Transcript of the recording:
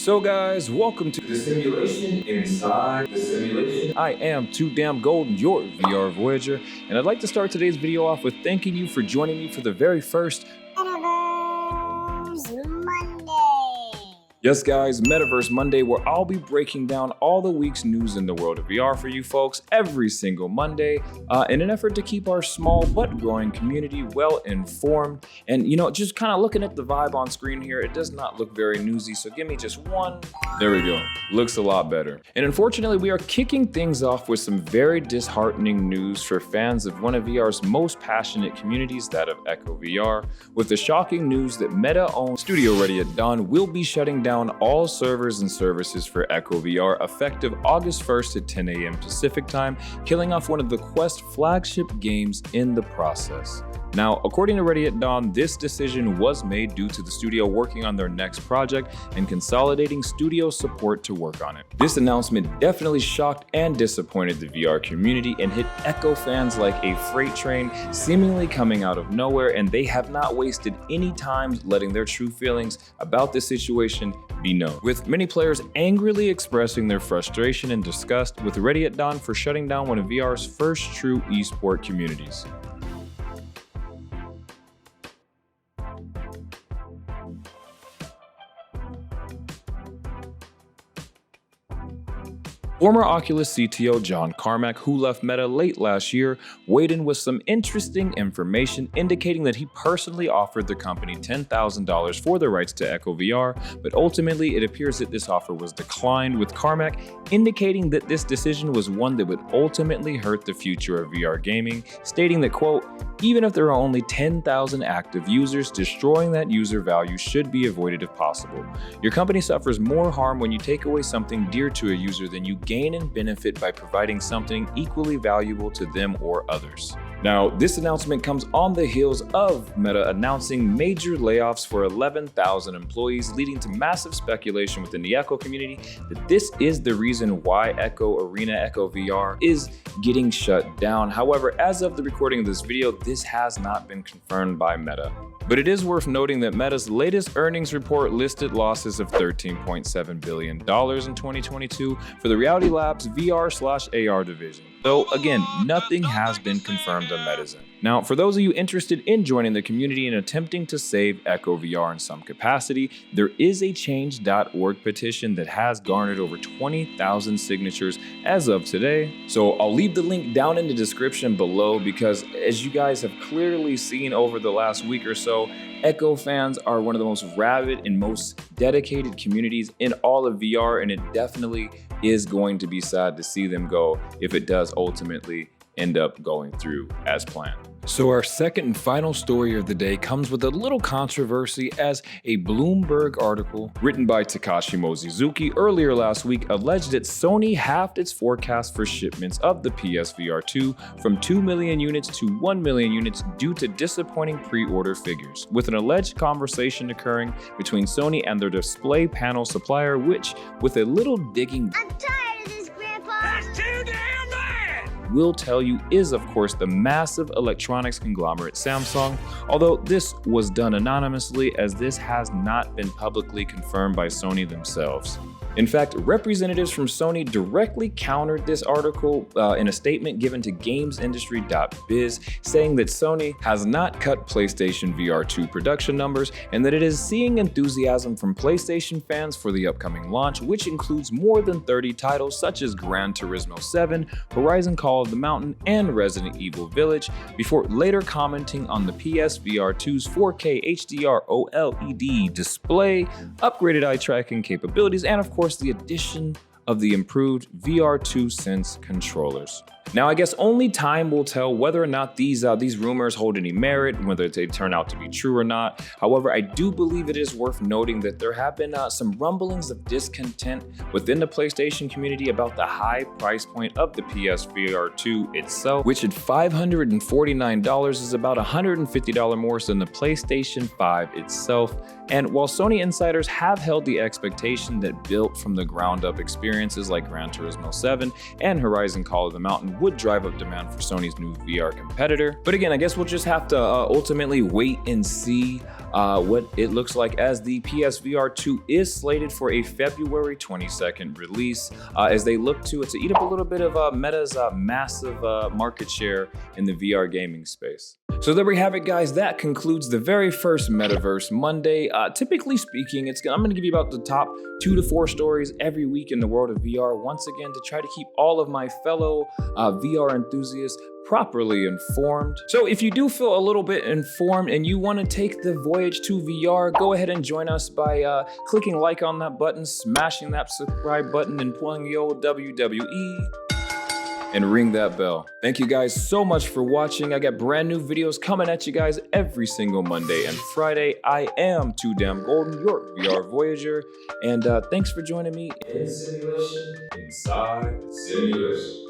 So guys, welcome to the simulation inside the simulation. I am Tooodamngolden, your VR Voyager, and I'd like to start today's video off with thanking you for joining me for the very first Metaverse Monday. Yes guys, Metaverse Monday, where I'll be breaking down all the week's news in the world of VR for you folks every single Monday in an effort to keep our small but growing community well informed. And just kind of looking at the vibe on screen here, it does not look very newsy, so give me just one. There we go, looks a lot better. And unfortunately, we are kicking things off with some very disheartening news for fans of one of VR's most passionate communities, that of echovr, with the shocking news that Meta-owned Studio Ready at Dawn will be shutting down all servers and services for echovr effective August 1st at 10 a.m. Pacific time, killing off one of the Quest flagship games in the process. Now, according to Ready at Dawn, this decision was made due to the studio working on their next project and consolidating studio support to work on it. This announcement definitely shocked and disappointed the VR community and hit Echo fans like a freight train, seemingly coming out of nowhere, and they have not wasted any time letting their true feelings about the situation be known, with many players angrily expressing their frustration and disgust with Ready at Dawn for shutting down one of VR's first true esport communities. Former Oculus CTO John Carmack, who left Meta late last year, weighed in with some interesting information indicating that he personally offered the company $10,000 for the rights to echovr, but ultimately it appears that this offer was declined, with Carmack indicating that this decision was one that would ultimately hurt the future of VR gaming, stating that, quote, "Even if there are only 10,000 active users, destroying that user value should be avoided if possible. Your company suffers more harm when you take away something dear to a user than you gain and benefit by providing something equally valuable to them or others." Now, this announcement comes on the heels of Meta announcing major layoffs for 11,000 employees, leading to massive speculation within the Echo community that this is the reason why Echo Arena echovr is getting shut down. However, as of the recording of this video, this has not been confirmed by Meta. But it is worth noting that Meta's latest earnings report listed losses of $13.7 billion in 2022 for the Reality Labs VR/AR division. Though again, nothing has been confirmed on Meta's end. Now, for those of you interested in joining the community and attempting to save echovr in some capacity, there is a change.org petition that has garnered over 20,000 signatures as of today. So I'll leave the link down in the description below, because as you guys have clearly seen over the last week or so, Echo fans are one of the most rabid and most dedicated communities in all of VR, and it definitely is going to be sad to see them go if it does ultimately end up going through as planned. So our second and final story of the day comes with a little controversy, as a Bloomberg article written by Takashi Mochizuki earlier last week alleged that Sony halved its forecast for shipments of the PSVR2 from 2 million units to 1 million units due to disappointing pre-order figures, with an alleged conversation occurring between Sony and their display panel supplier, which, with a little digging, I'm tired of this, Grandpa. That's too damn bad! will tell you is of course the massive electronics conglomerate Samsung, although this was done anonymously, as this has not been publicly confirmed by Sony themselves. In fact, representatives from Sony directly countered this article in a statement given to gamesindustry.biz, saying that Sony has not cut PlayStation VR2 production numbers and that it is seeing enthusiasm from PlayStation fans for the upcoming launch, which includes more than 30 titles such as Gran Turismo 7, Horizon Call of the Mountain, and Resident Evil Village, before later commenting on the PSVR2's 4K HDR OLED display, upgraded eye tracking capabilities, and of course the addition of the improved VR2 Sense controllers. Now, I guess only time will tell whether or not these rumors hold any merit, and whether they turn out to be true or not. However, I do believe it is worth noting that there have been some rumblings of discontent within the PlayStation community about the high price point of the PSVR2 itself, which at $549 is about $150 more than the PlayStation 5 itself. And while Sony insiders have held the expectation that built from the ground up experiences like Gran Turismo 7 and Horizon Call of the Mountain would drive up demand for Sony's new VR competitor. But again, I guess we'll just have to ultimately wait and see what it looks like as the PSVR2 is slated for a February 22nd release as they look to eat up a little bit of Meta's massive market share in the VR gaming space. So there we have it, guys. That concludes the very first Metaverse Monday. Typically speaking, I'm going to give you about the top 2 to 4 stories every week in the world of VR, once again, to try to keep all of my fellow VR enthusiasts properly informed. So if you do feel a little bit informed and you want to take the voyage to VR, go ahead and join us by clicking like on that button, smashing that subscribe button, and pulling the old WWE and ring that bell. Thank you guys so much for watching. I got brand new videos coming at you guys every single Monday and Friday. I am Tooodamngolden, your VR Voyager, and thanks for joining me In simulation, inside simulation.